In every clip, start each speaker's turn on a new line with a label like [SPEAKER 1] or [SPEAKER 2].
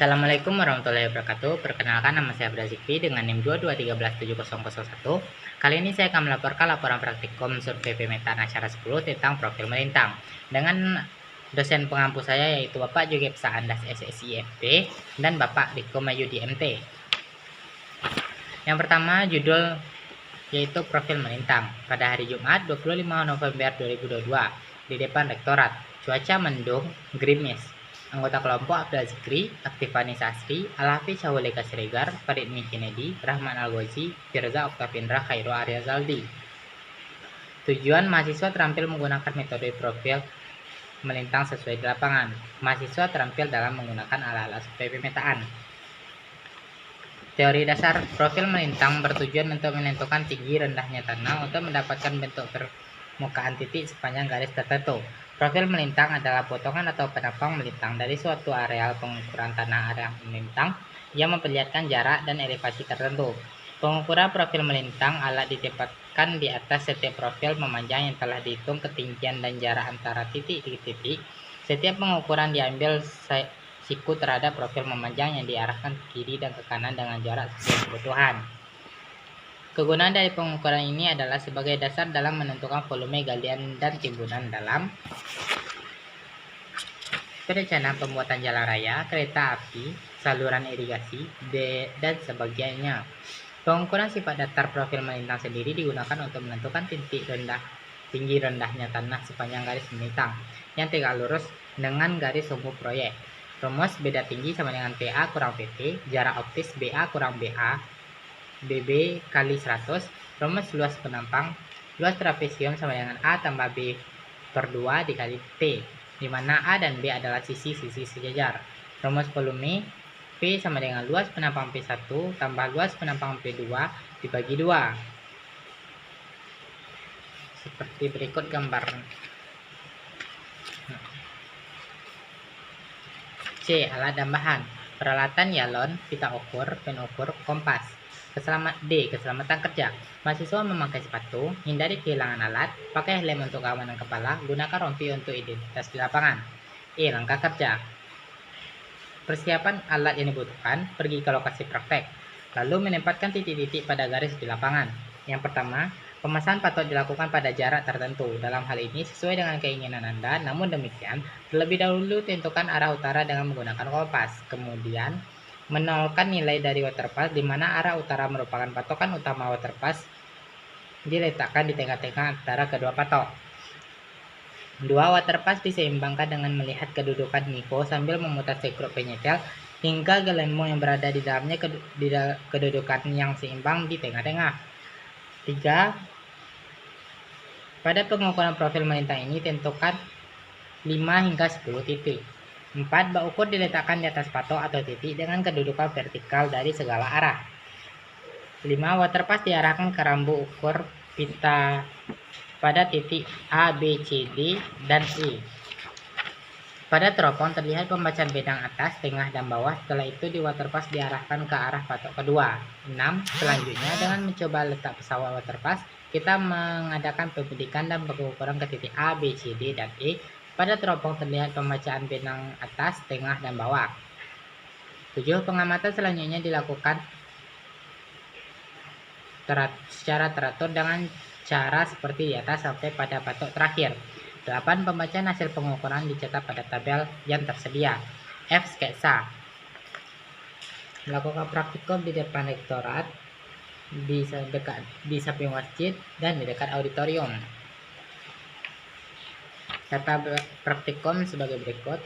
[SPEAKER 1] Assalamualaikum warahmatullahi wabarakatuh. Perkenalkan, nama saya Abda Zikri dengan NIM 2231701. Kali ini saya akan melaporkan laporan praktikum survei pemetaan acara 10 tentang profil melintang dengan dosen pengampu saya yaitu Bapak Jogepsa Andas SSIFP dan Bapak Riko Mayudi MT. Yang pertama, judul yaitu profil melintang. Pada hari Jumat 25 November 2022 di depan rektorat, cuaca mendung, gerimis. Anggota kelompok Abda Zikri, Aktifani Sasri, Al-Hafiz Syahuleka Siregar, Farid Mi Kennedy, Rahman Al-Ghazi, Firza Oktavindra, Khairo Arya Zaldi. Tujuan mahasiswa terampil menggunakan metode profil melintang sesuai di lapangan. Mahasiswa terampil dalam menggunakan alat-alat survei pemetaan. Teori dasar profil melintang bertujuan untuk menentukan tinggi rendahnya tanah untuk mendapatkan bentuk permukaan titik sepanjang garis tertentu. Profil melintang adalah potongan atau penampang melintang dari suatu areal pengukuran tanah area melintang yang memperlihatkan jarak dan elevasi tertentu. Pengukuran profil melintang alat ditempatkan di atas setiap profil memanjang yang telah dihitung ketinggian dan jarak antara titik ke titik. Setiap pengukuran diambil siku terhadap profil memanjang yang diarahkan ke kiri dan ke kanan dengan jarak sesuai kebutuhan. Kegunaan dari pengukuran ini adalah sebagai dasar dalam menentukan volume galian dan timbunan dalam perencanaan pembuatan jalan raya, kereta api, saluran irigasi, dan sebagainya. Pengukuran sifat datar profil melintang sendiri digunakan untuk menentukan tinggi rendahnya tanah sepanjang garis melintang yang tegak lurus dengan garis sumbu proyek. Rumus beda tinggi sama dengan PA kurang PT, jarak optis BA kurang BA, BB kali 100, rumus luas penampang, luas trapesium sama dengan A tambah B per 2 dikali T, di mana A dan B adalah sisi-sisi sejajar. Rumus volume P sama dengan luas penampang P1 tambah luas penampang P2 dibagi 2. Seperti berikut gambar. C. Alat dan bahan. Peralatan yalon, pita ukur, pen ukur, kompas. Keselamatan kerja. Mahasiswa memakai sepatu, hindari kehilangan alat, pakai helm untuk keamanan kepala, gunakan rompi untuk identitas di lapangan. E. Langkah kerja. Persiapan alat yang dibutuhkan, pergi ke lokasi praktek, lalu menempatkan titik-titik pada garis di lapangan. Yang pertama, pemasangan patut dilakukan pada jarak tertentu. Dalam hal ini sesuai dengan keinginan Anda, namun demikian, terlebih dahulu tentukan arah utara dengan menggunakan kompas. Kemudian, menolkan nilai dari waterpass di mana arah utara merupakan patokan utama waterpass diletakkan di tengah-tengah antara kedua patok. 2. Waterpass diseimbangkan dengan melihat kedudukan Niko sambil memutar sekrup penyetel hingga gelembung yang berada di dalamnya kedudukan yang seimbang di tengah-tengah. 3. Pada pengukuran profil melintang ini tentukan 5 hingga 10 titik. 4. Bak ukur diletakkan di atas patok atau titik dengan kedudukan vertikal dari segala arah. 5. Waterpass diarahkan ke rambu ukur pita pada titik A, B, C, D, dan E. Pada teropong terlihat pembacaan benang atas, tengah, dan bawah. Setelah itu di waterpass diarahkan ke arah patok kedua. 6. Selanjutnya dengan mencoba letak pesawat waterpass, kita mengadakan pembidikan dan pengukuran ke titik A, B, C, D, dan E. Pada teropong terlihat pembacaan benang atas, tengah, dan bawah. 7. Pengamatan selanjutnya dilakukan secara teratur dengan cara seperti di atas sampai pada patok terakhir. 8. Pembacaan hasil pengukuran dicetak pada tabel yang tersedia. F. Sketsa. Melakukan praktikum di depan rektorat, di samping masjid, dan di dekat auditorium. Data praktikum sebagai berikut.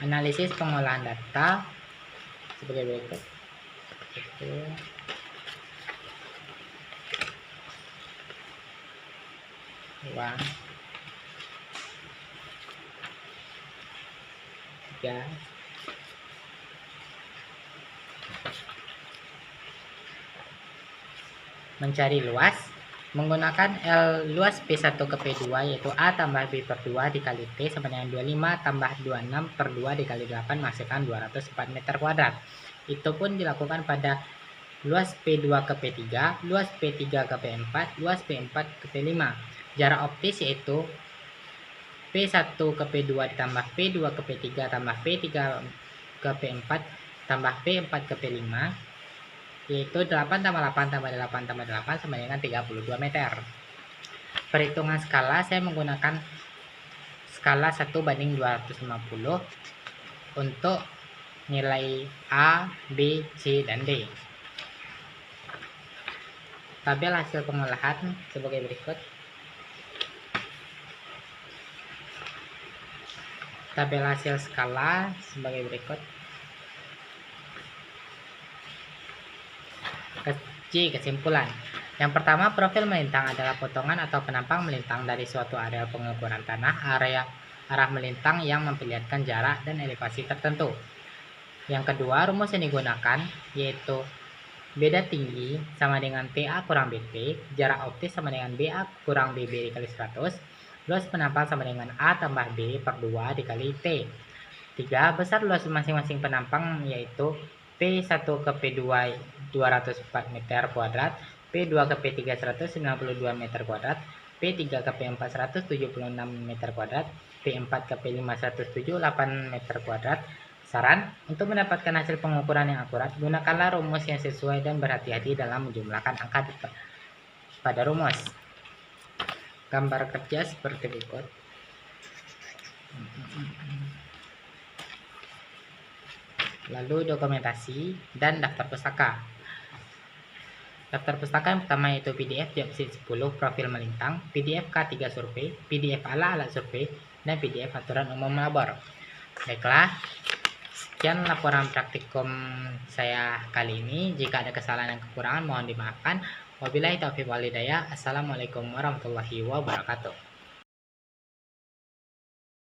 [SPEAKER 1] Analisis pengolahan data sebagai berikut. Uang 3. Mencari luas menggunakan L luas P1 ke P2 yaitu A tambah B per 2 dikali T sama dengan 25 tambah 26 per 2 dikali 8 menghasilkan 204 meter kuadrat. Itu pun dilakukan pada luas P2 ke P3, luas P3 ke P4, luas P4 ke P5. Jarak optis yaitu P P1 ke P2 ditambah P2 ke P3 tambah P3 ke P4 tambah P4 ke P5, yaitu 8 tambah 8 tambah 8 tambah 8 sama dengan 32 meter. Perhitungan skala saya menggunakan skala 1:250 untuk nilai A, B, C, dan D. Tabel hasil pengolahan sebagai berikut. Tabel hasil skala sebagai berikut. C. Kesimpulan. Yang pertama, profil melintang adalah potongan atau penampang melintang dari suatu area pengukuran tanah, arah melintang yang memperlihatkan jarak dan elevasi tertentu. Yang kedua, rumus yang digunakan yaitu beda tinggi sama dengan TA kurang BP, jarak optis sama dengan BA kurang BB dikali 100, luas penampang sama dengan A tambah B per 2 dikali T. 3. Besar luas masing-masing penampang yaitu P1 ke P2 204 meter kuadrat, P2 ke P3 192 meter kuadrat, P3 ke P4 176 meter kuadrat, P4 ke P5 178 meter kuadrat. Saran, untuk mendapatkan hasil pengukuran yang akurat, gunakanlah rumus yang sesuai dan berhati-hati dalam menjumlahkan angka pada rumus. Gambar kerja seperti berikut. Lalu dokumentasi dan daftar pustaka. Daftar pustaka yang pertama yaitu PDF Diopsid 10 profil melintang, PDF K3 survei, PDF alat survei, dan PDF aturan umum labor. Baiklah, sekian laporan praktikum saya kali ini. Jika ada kesalahan dan kekurangan mohon dimaafkan. Wabillahi taufiq wal hidayah. Assalamualaikum warahmatullahi wabarakatuh.